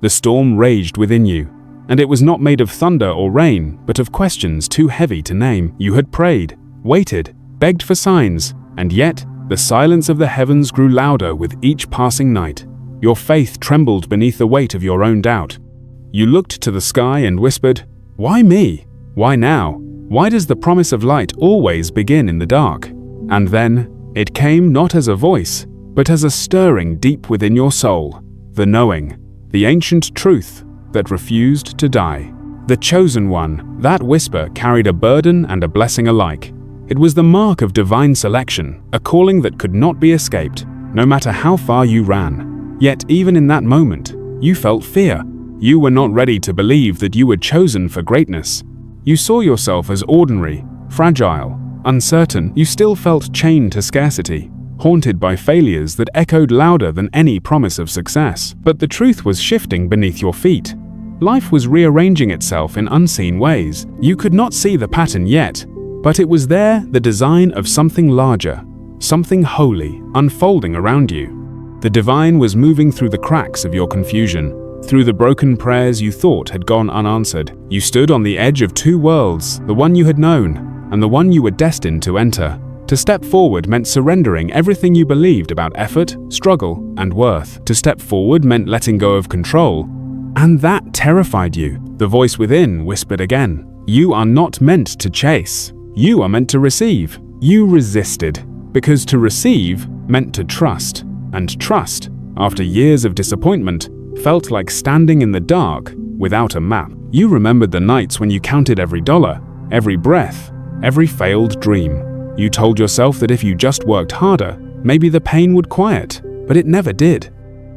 The storm raged within you, and it was not made of thunder or rain, but of questions too heavy to name. You had prayed, waited, begged for signs, and yet the silence of the heavens grew louder with each passing night. Your faith trembled beneath the weight of your own doubt. You looked to the sky and whispered, "Why me? Why now? Why does the promise of light always begin in the dark?" And then it came not as a voice, but as a stirring deep within your soul, the knowing, the ancient truth that refused to die. The chosen one, that whisper carried a burden and a blessing alike. It was the mark of divine selection, a calling that could not be escaped, no matter how far you ran. Yet even in that moment, you felt fear. You were not ready to believe that you were chosen for greatness. You saw yourself as ordinary, fragile, uncertain. You still felt chained to scarcity, haunted by failures that echoed louder than any promise of success. But the truth was shifting beneath your feet. Life was rearranging itself in unseen ways. You could not see the pattern yet, but it was there, the design of something larger, something holy, unfolding around you. The divine was moving through the cracks of your confusion, through the broken prayers you thought had gone unanswered. You stood on the edge of two worlds, the one you had known, and the one you were destined to enter. To step forward meant surrendering everything you believed about effort, struggle, and worth. To step forward meant letting go of control, and that terrified you. The voice within whispered again, "You are not meant to chase. You are meant to receive." You resisted, because to receive meant to trust, and trust, after years of disappointment, felt like standing in the dark without a map. You remembered the nights when you counted every dollar, every breath, every failed dream. You told yourself that if you just worked harder, maybe the pain would quiet, but it never did.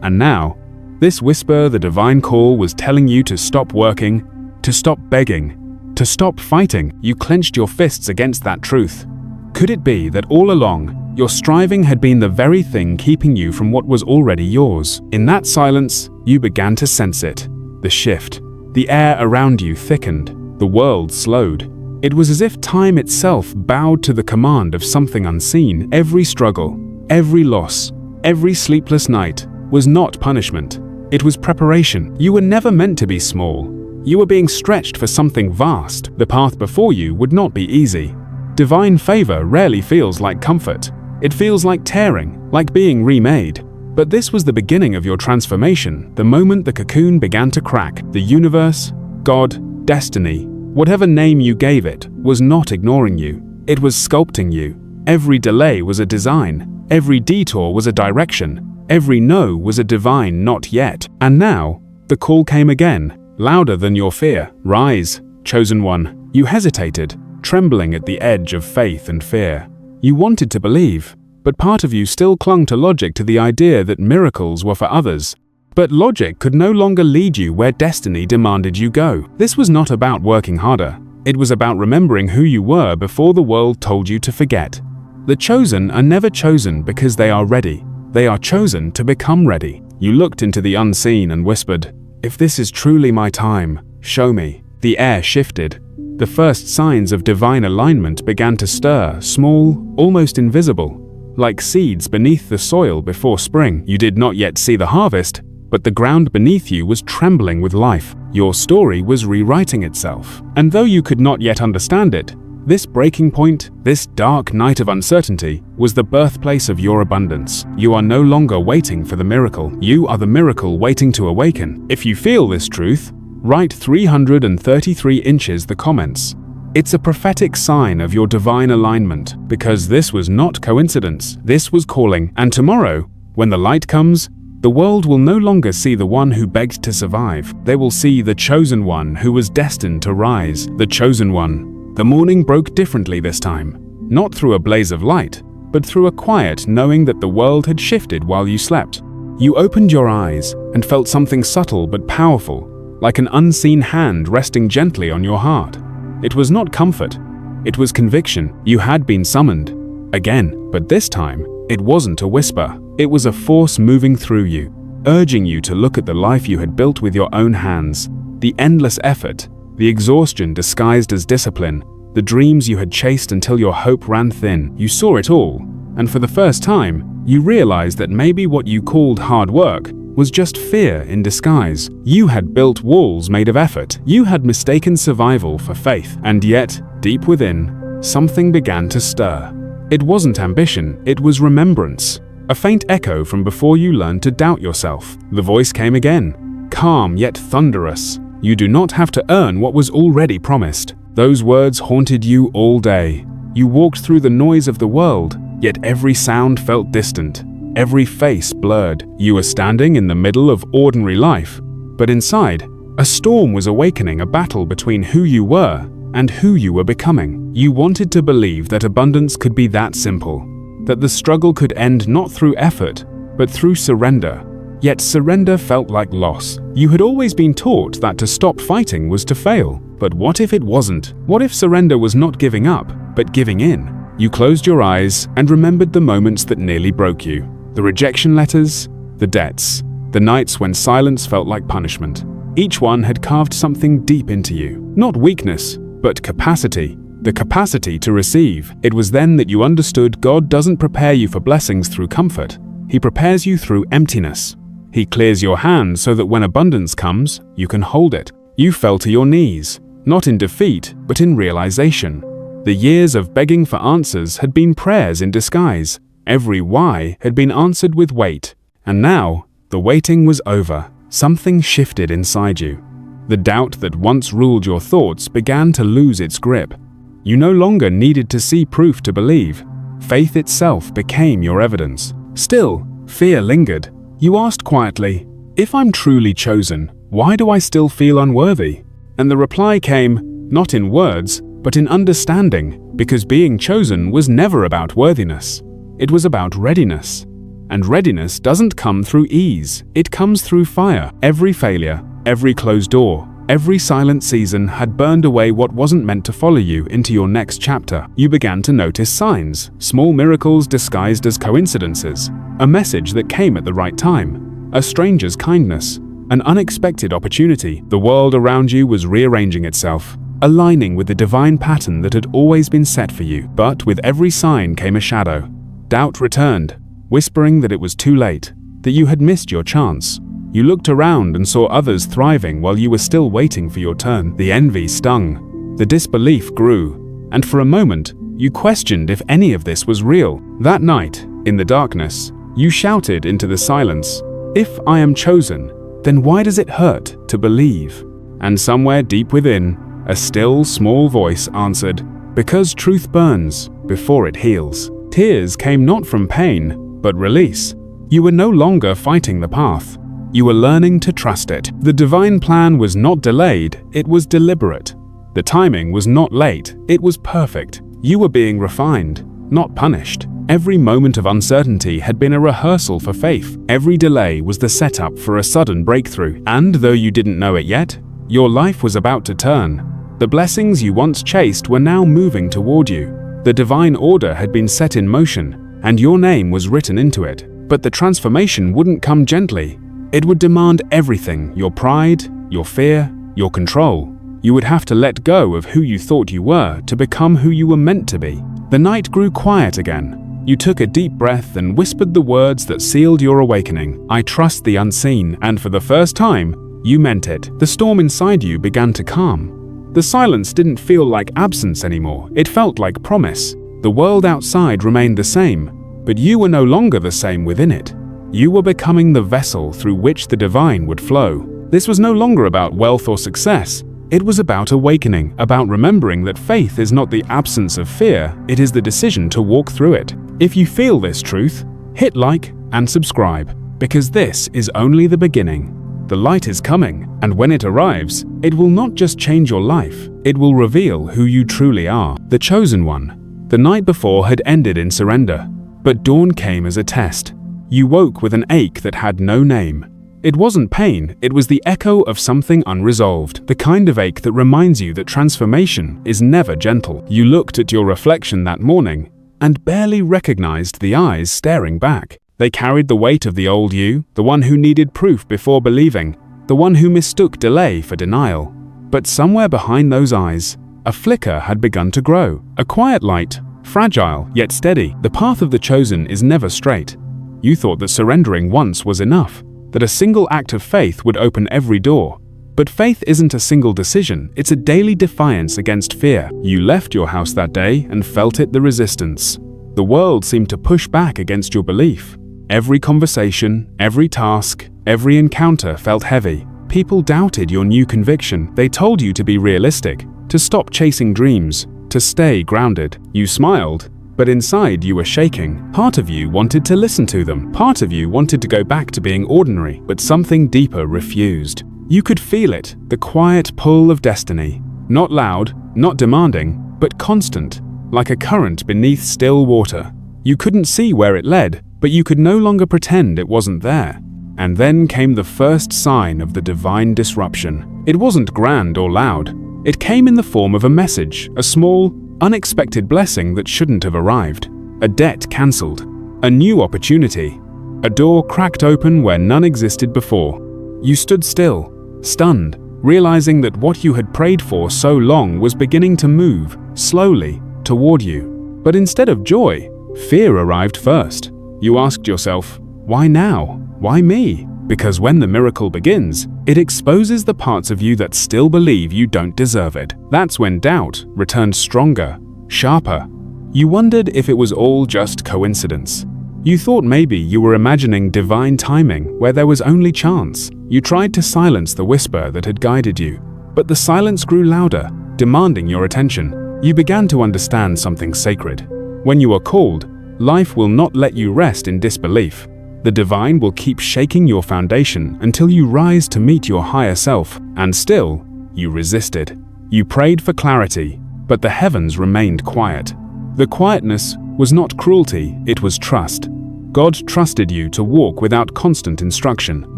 And now, this whisper, the divine call, was telling you to stop working, to stop begging, to stop fighting. You clenched your fists against that truth. Could it be that all along, your striving had been the very thing keeping you from what was already yours? In that silence, you began to sense it. The shift. The air around you thickened. The world slowed. It was as if time itself bowed to the command of something unseen. Every struggle, every loss, every sleepless night was not punishment. It was preparation. You were never meant to be small. You were being stretched for something vast. The path before you would not be easy. Divine favor rarely feels like comfort. It feels like tearing, like being remade. But this was the beginning of your transformation, the moment the cocoon began to crack. The universe, God, destiny, whatever name you gave it, was not ignoring you. It was sculpting you. Every delay was a design. Every detour was a direction. Every no was a divine not yet. And now, the call came again, louder than your fear. Rise, chosen one. You hesitated, trembling at the edge of faith and fear. You wanted to believe, but part of you still clung to logic, to the idea that miracles were for others. But logic could no longer lead you where destiny demanded you go. This was not about working harder. It was about remembering who you were before the world told you to forget. The chosen are never chosen because they are ready. They are chosen to become ready. You looked into the unseen and whispered, "If this is truly my time, show me." The air shifted. The first signs of divine alignment began to stir, small, almost invisible, like seeds beneath the soil before spring. You did not yet see the harvest, but the ground beneath you was trembling with life. Your story was rewriting itself. And though you could not yet understand it, this breaking point, this dark night of uncertainty, was the birthplace of your abundance. You are no longer waiting for the miracle. You are the miracle waiting to awaken. If you feel this truth, write 333 inches the comments. It's a prophetic sign of your divine alignment, because this was not coincidence. This was calling. And tomorrow, when the light comes, the world will no longer see the one who begged to survive. They will see the chosen one who was destined to rise. The chosen one. The morning broke differently this time, not through a blaze of light, but through a quiet knowing that the world had shifted while you slept. You opened your eyes and felt something subtle but powerful, like an unseen hand resting gently on your heart. It was not comfort, it was conviction. You had been summoned. Again, but this time, it wasn't a whisper. It was a force moving through you, urging you to look at the life you had built with your own hands, the endless effort, the exhaustion disguised as discipline, the dreams you had chased until your hope ran thin. You saw it all, and for the first time, you realized that maybe what you called hard work was just fear in disguise. You had built walls made of effort. You had mistaken survival for faith. And yet, deep within, something began to stir. It wasn't ambition, it was remembrance. A faint echo from before you learned to doubt yourself. The voice came again, calm yet thunderous. You do not have to earn what was already promised. Those words haunted you all day. You walked through the noise of the world, yet every sound felt distant, every face blurred. You were standing in the middle of ordinary life, but inside, a storm was awakening, a battle between who you were and who you were becoming. You wanted to believe that abundance could be that simple, that the struggle could end not through effort, but through surrender. Yet surrender felt like loss. You had always been taught that to stop fighting was to fail. But what if it wasn't? What if surrender was not giving up, but giving in? You closed your eyes and remembered the moments that nearly broke you. The rejection letters, the debts, the nights when silence felt like punishment. Each one had carved something deep into you. Not weakness, but capacity. The capacity to receive. It was then that you understood God doesn't prepare you for blessings through comfort. He prepares you through emptiness. He clears your hand so that when abundance comes, you can hold it. You fell to your knees, not in defeat, but in realization. The years of begging for answers had been prayers in disguise. Every why had been answered with wait. And now, the waiting was over. Something shifted inside you. The doubt that once ruled your thoughts began to lose its grip. You no longer needed to see proof to believe. Faith itself became your evidence. Still, fear lingered. You asked quietly, "If I'm truly chosen, why do I still feel unworthy?" And the reply came, not in words, but in understanding, because being chosen was never about worthiness. It was about readiness. And readiness doesn't come through ease, it comes through fire. Every failure, every closed door, every silent season had burned away what wasn't meant to follow you into your next chapter. You began to notice signs, small miracles disguised as coincidences, a message that came at the right time, a stranger's kindness, an unexpected opportunity. The world around you was rearranging itself, aligning with the divine pattern that had always been set for you. But with every sign came a shadow. Doubt returned, whispering that it was too late, that you had missed your chance. You looked around and saw others thriving while you were still waiting for your turn. The envy stung, the disbelief grew, and for a moment, you questioned if any of this was real. That night, in the darkness, you shouted into the silence, "If I am chosen, then why does it hurt to believe?" And somewhere deep within, a still, small voice answered, "Because truth burns before it heals." Tears came not from pain, but release. You were no longer fighting the path. You were learning to trust it. The divine plan was not delayed, it was deliberate. The timing was not late, it was perfect. You were being refined, not punished. Every moment of uncertainty had been a rehearsal for faith. Every delay was the setup for a sudden breakthrough. And though you didn't know it yet, your life was about to turn. The blessings you once chased were now moving toward you. The divine order had been set in motion, and your name was written into it. But the transformation wouldn't come gently. It would demand everything, your pride, your fear, your control. You would have to let go of who you thought you were to become who you were meant to be. The night grew quiet again. You took a deep breath and whispered the words that sealed your awakening. "I trust the unseen," and for the first time, you meant it. The storm inside you began to calm. The silence didn't feel like absence anymore, it felt like promise. The world outside remained the same, but you were no longer the same within it. You were becoming the vessel through which the divine would flow. This was no longer about wealth or success. It was about awakening, about remembering that faith is not the absence of fear, it is the decision to walk through it. If you feel this truth, hit like and subscribe, because this is only the beginning. The light is coming, and when it arrives, it will not just change your life, it will reveal who you truly are. The chosen one. The night before had ended in surrender, but dawn came as a test. You woke with an ache that had no name. It wasn't pain, it was the echo of something unresolved, the kind of ache that reminds you that transformation is never gentle. You looked at your reflection that morning and barely recognized the eyes staring back. They carried the weight of the old you, the one who needed proof before believing, the one who mistook delay for denial. But somewhere behind those eyes, a flicker had begun to grow, a quiet light, fragile yet steady. The path of the chosen is never straight. You thought that surrendering once was enough. that a single act of faith would open every door. But faith isn't a single decision, it's a daily defiance against fear. You left your house that day and felt the resistance. The world seemed to push back against your belief. Every conversation, every task, every encounter felt heavy. People doubted your new conviction. They told you to be realistic, to stop chasing dreams, to stay grounded. You smiled, but inside you were shaking. Part of you wanted to listen to them. Part of you wanted to go back to being ordinary, but something deeper refused. You could feel it, the quiet pull of destiny. Not loud, not demanding, but constant, like a current beneath still water. You couldn't see where it led, but you could no longer pretend it wasn't there. And then came the first sign of the divine disruption. It wasn't grand or loud. It came in the form of a message, a small, unexpected blessing that shouldn't have arrived. A debt cancelled. A new opportunity. A door cracked open where none existed before. You stood still, stunned, realizing that what you had prayed for so long was beginning to move, slowly, toward you. But instead of joy, fear arrived first. You asked yourself, why now? Why me? Because when the miracle begins, it exposes the parts of you that still believe you don't deserve it. That's when doubt returned stronger, sharper. You wondered if it was all just coincidence. You thought maybe you were imagining divine timing where there was only chance. You tried to silence the whisper that had guided you, but the silence grew louder, demanding your attention. You began to understand something sacred. When you are called, life will not let you rest in disbelief. The divine will keep shaking your foundation until you rise to meet your higher self. And still, you resisted. You prayed for clarity, but the heavens remained quiet. The quietness was not cruelty, it was trust. God trusted you to walk without constant instruction.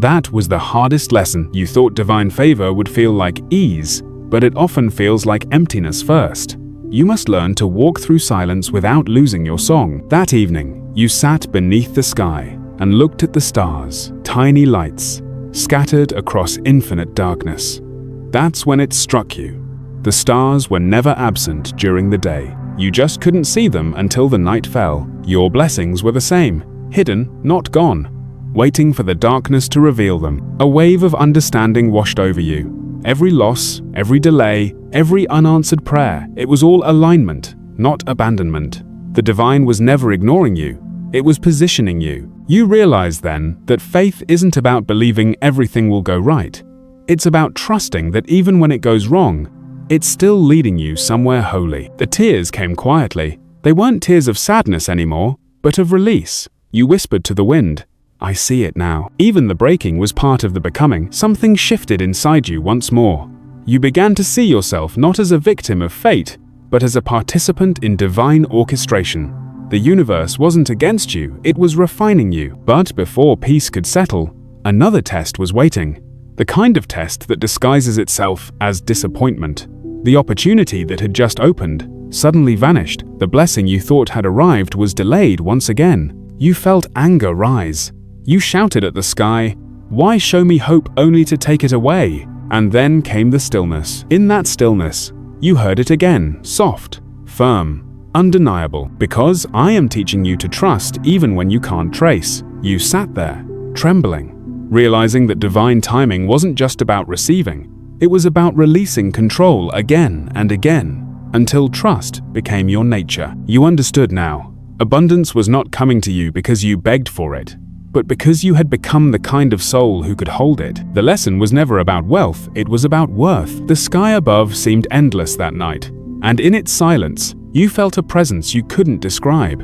That was the hardest lesson. You thought divine favor would feel like ease, but it often feels like emptiness first. You must learn to walk through silence without losing your song. That evening, you sat beneath the sky and looked at the stars, tiny lights, scattered across infinite darkness. That's when it struck you. The stars were never absent during the day. You just couldn't see them until the night fell. Your blessings were the same, hidden, not gone, waiting for the darkness to reveal them. A wave of understanding washed over you. Every loss, every delay, every unanswered prayer, it was all alignment, not abandonment. The divine was never ignoring you. It was positioning you. You realized then that faith isn't about believing everything will go right. It's about trusting that even when it goes wrong, it's still leading you somewhere holy. The tears came quietly. They weren't tears of sadness anymore, but of release. You whispered to the wind, I see it now. Even the breaking was part of the becoming. Something shifted inside you once more. You began to see yourself not as a victim of fate, but as a participant in divine orchestration. The universe wasn't against you, it was refining you. But before peace could settle, another test was waiting. The kind of test that disguises itself as disappointment. The opportunity that had just opened suddenly vanished. The blessing you thought had arrived was delayed once again. You felt anger rise. You shouted at the sky, why show me hope only to take it away? And then came the stillness. In that stillness, you heard it again, soft, firm, undeniable. Because I am teaching you to trust even when you can't trace. You sat there, trembling, realizing that divine timing wasn't just about receiving. It was about releasing control again and again, until trust became your nature. You understood now. Abundance was not coming to you because you begged for it, but because you had become the kind of soul who could hold it. The lesson was never about wealth, it was about worth. The sky above seemed endless that night, and in its silence, you felt a presence you couldn't describe.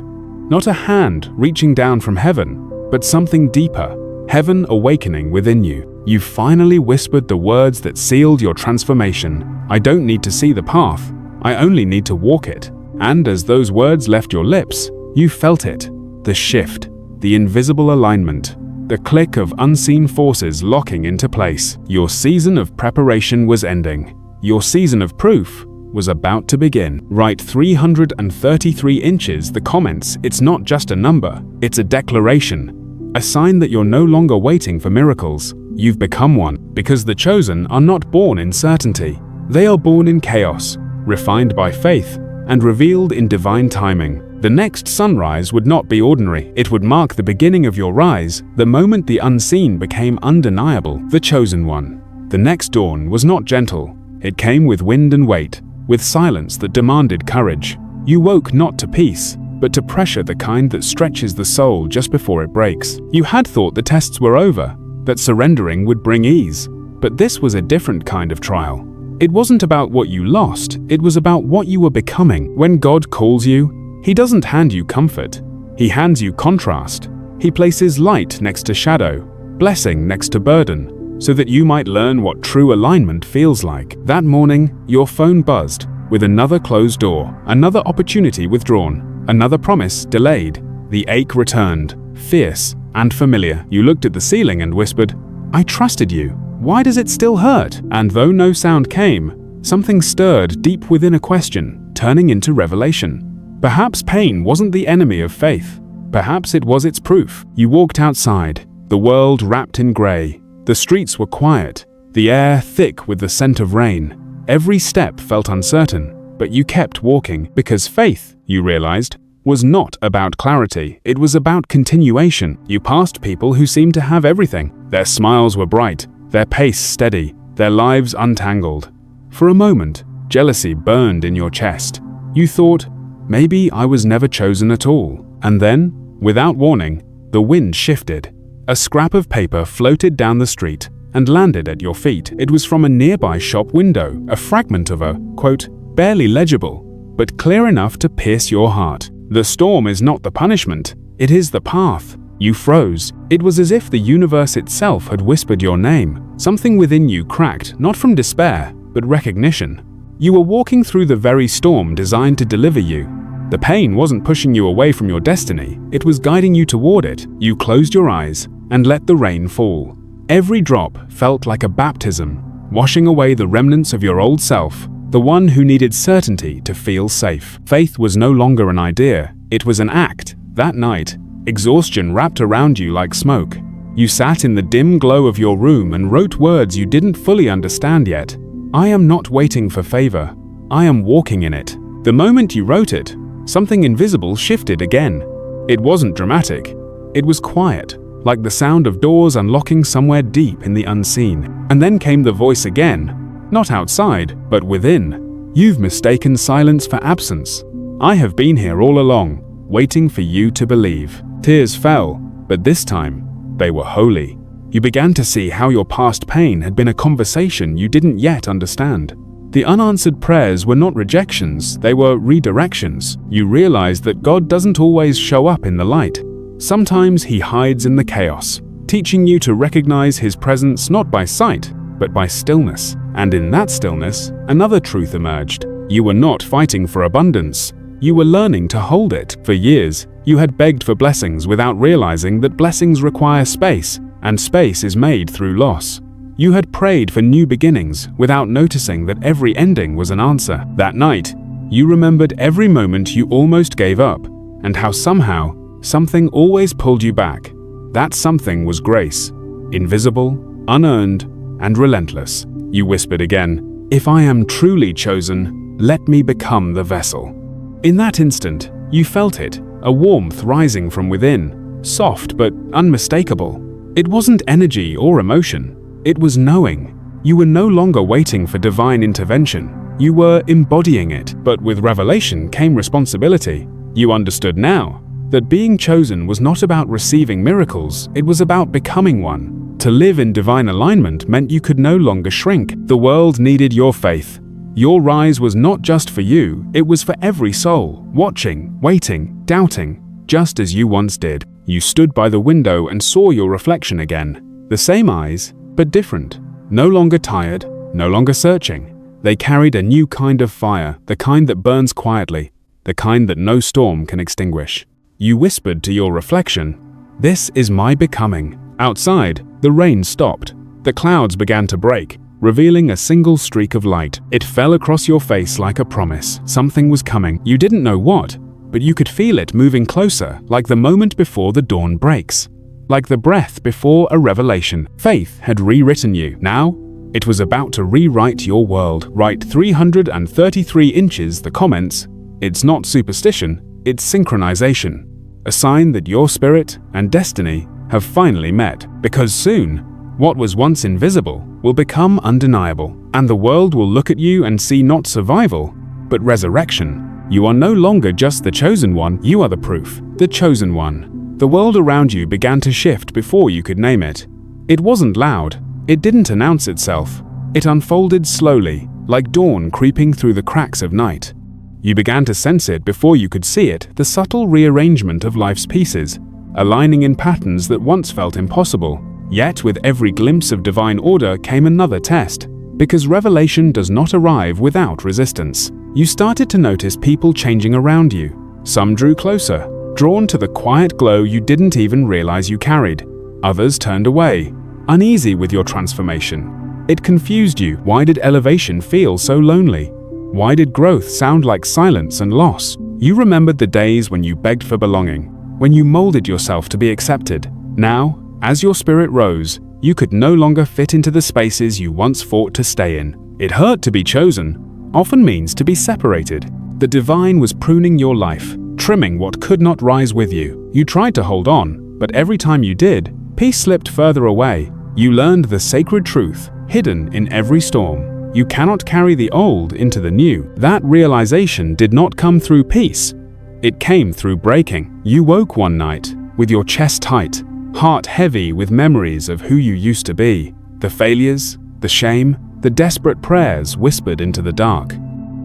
Not a hand reaching down from heaven, but something deeper, heaven awakening within you. You finally whispered the words that sealed your transformation. I don't need to see the path, I only need to walk it. And as those words left your lips, you felt it, the shift, the invisible alignment, the click of unseen forces locking into place. Your season of preparation was ending. Your season of proof was about to begin. Write 333 inches the comments. It's not just a number, it's a declaration, a sign that you're no longer waiting for miracles. You've become one, because the chosen are not born in certainty. They are born in chaos, refined by faith, and revealed in divine timing. The next sunrise would not be ordinary. It would mark the beginning of your rise, the moment the unseen became undeniable, the chosen one. The next dawn was not gentle. It came with wind and weight, with silence that demanded courage. You woke not to peace, but to pressure, the kind that stretches the soul just before it breaks. You had thought the tests were over, that surrendering would bring ease. But this was a different kind of trial. It wasn't about what you lost, it was about what you were becoming. When God calls you, He doesn't hand you comfort. He hands you contrast. He places light next to shadow, blessing next to burden, so that you might learn what true alignment feels like. That morning, your phone buzzed, with another closed door, another opportunity withdrawn, another promise delayed. The ache returned, fierce and familiar. You looked at the ceiling and whispered, "I trusted you. Why does it still hurt?" And though no sound came, something stirred deep within, a question, turning into revelation. Perhaps pain wasn't the enemy of faith. Perhaps it was its proof. You walked outside, the world wrapped in gray. The streets were quiet, the air thick with the scent of rain. Every step felt uncertain, but you kept walking because faith, you realized, was not about clarity. It was about continuation. You passed people who seemed to have everything. Their smiles were bright, their pace steady, their lives untangled. For a moment, jealousy burned in your chest. You thought, maybe I was never chosen at all. And then, without warning, the wind shifted. A scrap of paper floated down the street and landed at your feet. It was from a nearby shop window, a fragment of a, quote, barely legible, but clear enough to pierce your heart. The storm is not the punishment, it is the path. You froze. It was as if the universe itself had whispered your name. Something within you cracked, not from despair, but recognition. You were walking through the very storm designed to deliver you. The pain wasn't pushing you away from your destiny, it was guiding you toward it. You closed your eyes and let the rain fall. Every drop felt like a baptism, washing away the remnants of your old self, the one who needed certainty to feel safe. Faith was no longer an idea, it was an act. That night, exhaustion wrapped around you like smoke. You sat in the dim glow of your room and wrote words you didn't fully understand yet. I am not waiting for favor, I am walking in it. The moment you wrote it, something invisible shifted again. It wasn't dramatic, it was quiet, like the sound of doors unlocking somewhere deep in the unseen. And then came the voice again, not outside, but within. You've mistaken silence for absence. I have been here all along, waiting for you to believe. Tears fell, but this time, they were holy. You began to see how your past pain had been a conversation you didn't yet understand. The unanswered prayers were not rejections, they were redirections. You realized that God doesn't always show up in the light. Sometimes He hides in the chaos, teaching you to recognize His presence not by sight, but by stillness. And in that stillness, another truth emerged. You were not fighting for abundance. You were learning to hold it. For years, you had begged for blessings without realizing that blessings require space, and space is made through loss. You had prayed for new beginnings without noticing that every ending was an answer. That night, you remembered every moment you almost gave up, and how somehow, something always pulled you back. That something was grace, invisible, unearned, and relentless. You whispered again, "If I am truly chosen, let me become the vessel." In that instant, you felt it, a warmth rising from within, soft but unmistakable. It wasn't energy or emotion, it was knowing. You were no longer waiting for divine intervention, you were embodying it. But with revelation came responsibility. You understood now that being chosen was not about receiving miracles, it was about becoming one. To live in divine alignment meant you could no longer shrink. The world needed your faith. Your rise was not just for you, it was for every soul, watching, waiting, doubting, just as you once did. You stood by the window and saw your reflection again. The same eyes, but different. No longer tired, no longer searching. They carried a new kind of fire, the kind that burns quietly, the kind that no storm can extinguish. You whispered to your reflection, "This is my becoming." Outside, the rain stopped. The clouds began to break, revealing a single streak of light. It fell across your face like a promise. Something was coming. You didn't know what, but you could feel it moving closer, like the moment before the dawn breaks. Like the breath before a revelation. Faith had rewritten you. Now, it was about to rewrite your world. Write 333 inches the comments. It's not superstition, It's synchronization, a sign that your spirit and destiny have finally met. Because soon, what was once invisible will become undeniable, and the world will look at you and see not survival, but resurrection. You are no longer just the chosen one, you are the proof, the chosen one. The world around you began to shift before you could name it. It wasn't loud, it didn't announce itself. It unfolded slowly, like dawn creeping through the cracks of night. You began to sense it before you could see it, the subtle rearrangement of life's pieces, aligning in patterns that once felt impossible. Yet with every glimpse of divine order came another test, because revelation does not arrive without resistance. You started to notice people changing around you. Some drew closer, drawn to the quiet glow you didn't even realize you carried. Others turned away, uneasy with your transformation. It confused you. Why did elevation feel so lonely? Why did growth sound like silence and loss? You remembered the days when you begged for belonging, when you molded yourself to be accepted. Now, as your spirit rose, you could no longer fit into the spaces you once fought to stay in. It hurt to be chosen, often means to be separated. The divine was pruning your life, trimming what could not rise with you. You tried to hold on, but every time you did, peace slipped further away. You learned the sacred truth, hidden in every storm. You cannot carry the old into the new. That realization did not come through peace. It came through breaking. You woke one night, with your chest tight, heart heavy with memories of who you used to be. The failures, the shame, the desperate prayers whispered into the dark.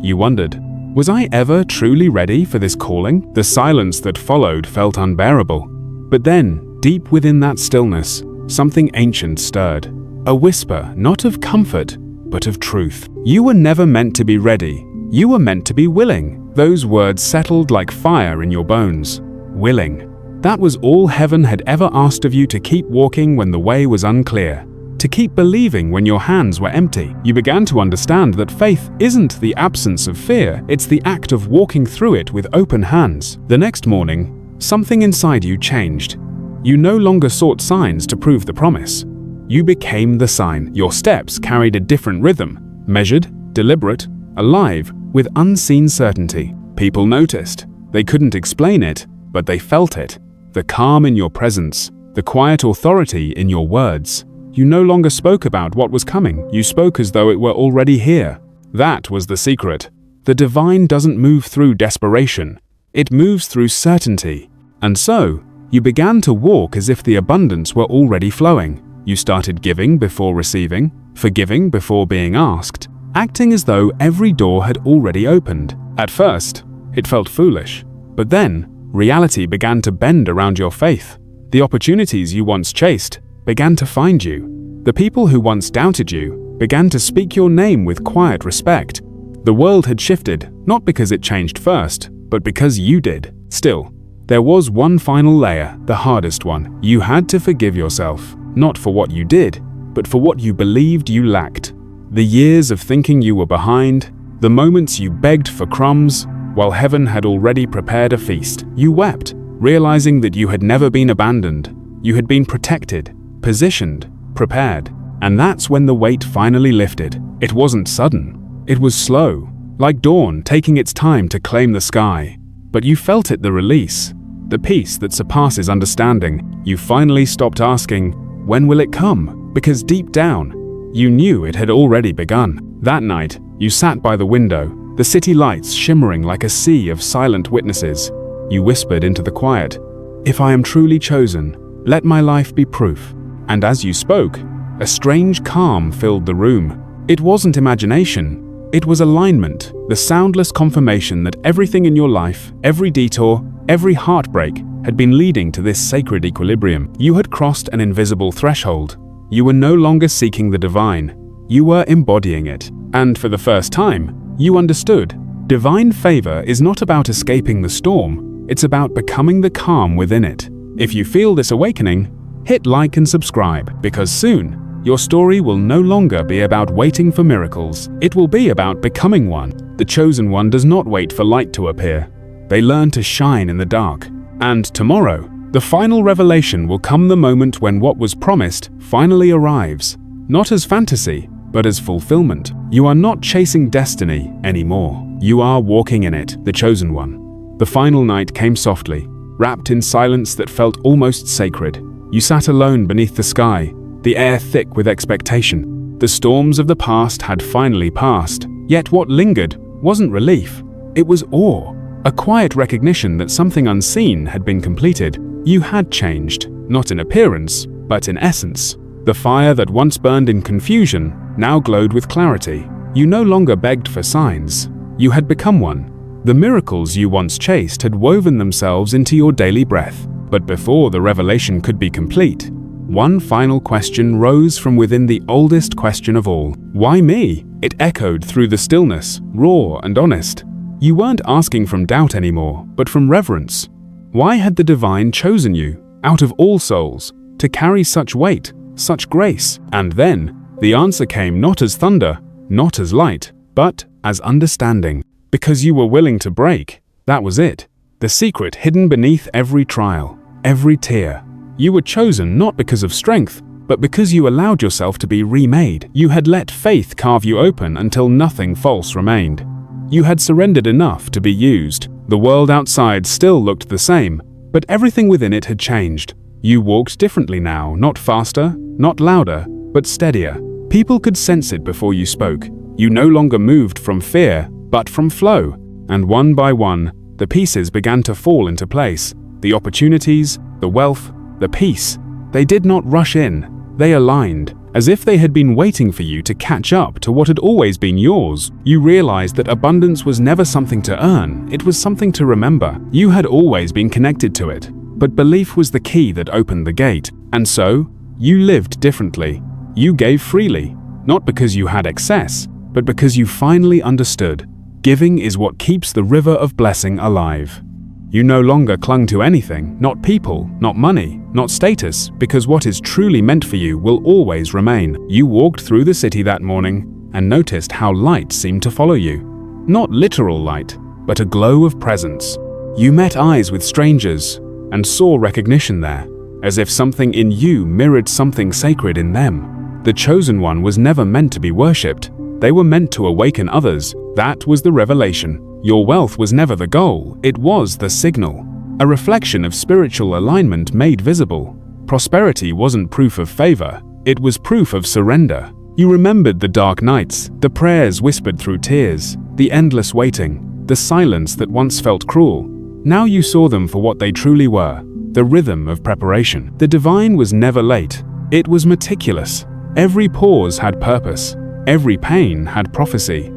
You wondered, was I ever truly ready for this calling? The silence that followed felt unbearable. But then, deep within that stillness, something ancient stirred. A whisper, not of comfort, but of truth. You were never meant to be ready. You were meant to be willing. Those words settled like fire in your bones. Willing. That was all heaven had ever asked of you, to keep walking when the way was unclear. To keep believing when your hands were empty. You began to understand that faith isn't the absence of fear, it's the act of walking through it with open hands. The next morning, something inside you changed. You no longer sought signs to prove the promise. You became the sign. Your steps carried a different rhythm, measured, deliberate, alive, with unseen certainty. People noticed. They couldn't explain it, but they felt it. The calm in your presence, the quiet authority in your words. You no longer spoke about what was coming. You spoke as though it were already here. That was the secret. The divine doesn't move through desperation. It moves through certainty. And so, you began to walk as if the abundance were already flowing. You started giving before receiving, forgiving before being asked, acting as though every door had already opened. At first, it felt foolish. But then, reality began to bend around your faith. The opportunities you once chased began to find you. The people who once doubted you began to speak your name with quiet respect. The world had shifted, not because it changed first, but because you did. Still, there was one final layer, the hardest one. You had to forgive yourself, not for what you did, but for what you believed you lacked. The years of thinking you were behind, the moments you begged for crumbs, while heaven had already prepared a feast. You wept, realizing that you had never been abandoned. You had been protected, positioned, prepared. And that's when the weight finally lifted. It wasn't sudden. It was slow, like dawn taking its time to claim the sky. But you felt it, the release, the peace that surpasses understanding. You finally stopped asking, when will it come? Because deep down, you knew it had already begun. That night, you sat by the window, the city lights shimmering like a sea of silent witnesses. You whispered into the quiet, "If I am truly chosen, let my life be proof." And as you spoke, a strange calm filled the room. It wasn't imagination, it was alignment, the soundless confirmation that everything in your life, every detour, every heartbreak, had been leading to this sacred equilibrium. You had crossed an invisible threshold. You were no longer seeking the divine, you were embodying it. And for the first time, you understood. Divine favor is not about escaping the storm, it's about becoming the calm within it. If you feel this awakening, hit like and subscribe, because soon, your story will no longer be about waiting for miracles. It will be about becoming one. The chosen one does not wait for light to appear. They learn to shine in the dark. And tomorrow, the final revelation will come, the moment when what was promised finally arrives. Not as fantasy, but as fulfillment. You are not chasing destiny anymore. You are walking in it, the chosen one. The final night came softly, wrapped in silence that felt almost sacred. You sat alone beneath the sky, the air thick with expectation. The storms of the past had finally passed, yet what lingered wasn't relief. It was awe, a quiet recognition that something unseen had been completed. You had changed, not in appearance, but in essence. The fire that once burned in confusion now glowed with clarity. You no longer begged for signs. You had become one. The miracles you once chased had woven themselves into your daily breath. But before the revelation could be complete, one final question rose from within the oldest question of all. Why me? It echoed through the stillness, raw and honest. You weren't asking from doubt anymore, but from reverence. Why had the divine chosen you, out of all souls, to carry such weight, such grace? And then, the answer came not as thunder, not as light, but as understanding. Because you were willing to break, that was it. The secret hidden beneath every trial, every tear. You were chosen not because of strength, but because you allowed yourself to be remade. You had let faith carve you open until nothing false remained. You had surrendered enough to be used. The world outside still looked the same, but everything within it had changed. You walked differently now, not faster, not louder, but steadier. People could sense it before you spoke. You no longer moved from fear, but from flow. And one by one, the pieces began to fall into place. The opportunities, the wealth, the peace. They did not rush in. They aligned, as if they had been waiting for you to catch up to what had always been yours. You realized that abundance was never something to earn, it was something to remember. You had always been connected to it, but belief was the key that opened the gate. And so, you lived differently. You gave freely, not because you had excess, but because you finally understood. Giving is what keeps the river of blessing alive. You no longer clung to anything, not people, not money, not status, because what is truly meant for you will always remain. You walked through the city that morning and noticed how light seemed to follow you. Not literal light, but a glow of presence. You met eyes with strangers and saw recognition there, as if something in you mirrored something sacred in them. The chosen one was never meant to be worshipped. They were meant to awaken others. That was the revelation. Your wealth was never the goal, it was the signal. A reflection of spiritual alignment made visible. Prosperity wasn't proof of favor, it was proof of surrender. You remembered the dark nights, the prayers whispered through tears, the endless waiting, the silence that once felt cruel. Now you saw them for what they truly were, the rhythm of preparation. The divine was never late, it was meticulous. Every pause had purpose, every pain had prophecy.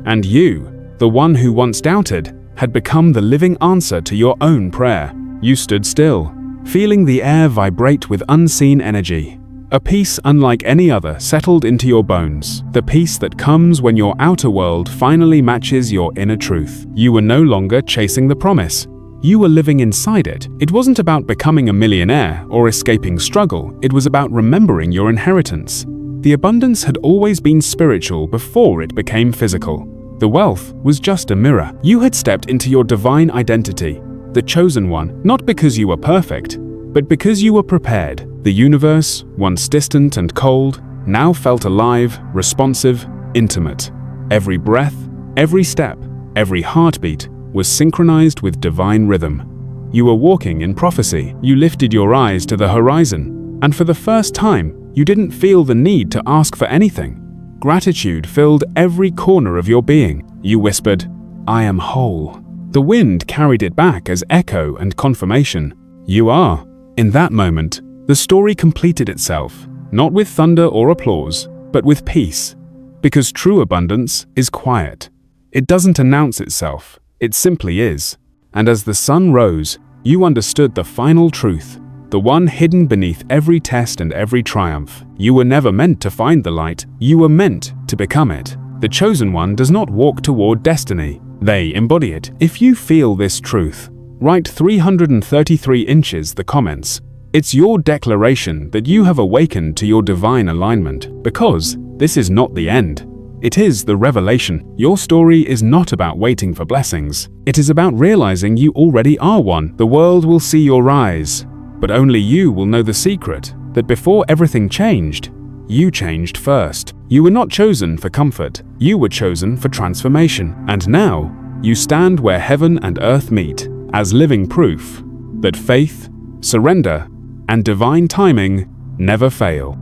And you, the one who once doubted, had become the living answer to your own prayer. You stood still, feeling the air vibrate with unseen energy. A peace unlike any other settled into your bones, the peace that comes when your outer world finally matches your inner truth. You were no longer chasing the promise. You were living inside it. It wasn't about becoming a millionaire or escaping struggle, it was about remembering your inheritance. The abundance had always been spiritual before it became physical. The wealth was just a mirror. You had stepped into your divine identity, the chosen one, not because you were perfect, but because you were prepared. The universe, once distant and cold, now felt alive, responsive, intimate. Every breath, every step, every heartbeat was synchronized with divine rhythm. You were walking in prophecy. You lifted your eyes to the horizon, and for the first time, you didn't feel the need to ask for anything. Gratitude filled every corner of your being. You whispered, "I am whole." The wind carried it back as echo and confirmation. You are. In that moment, the story completed itself, not with thunder or applause, but with peace. Because true abundance is quiet. It doesn't announce itself, it simply is. And as the sun rose, you understood the final truth. The one hidden beneath every test and every triumph. You were never meant to find the light, you were meant to become it. The chosen one does not walk toward destiny, they embody it. If you feel this truth, write 333 inches the comments. It's your declaration that you have awakened to your divine alignment, because this is not the end. It is the revelation. Your story is not about waiting for blessings. It is about realizing you already are one. The world will see your rise. But only you will know the secret, that before everything changed, you changed first. You were not chosen for comfort, you were chosen for transformation. And now, you stand where heaven and earth meet, as living proof that faith, surrender, and divine timing never fail.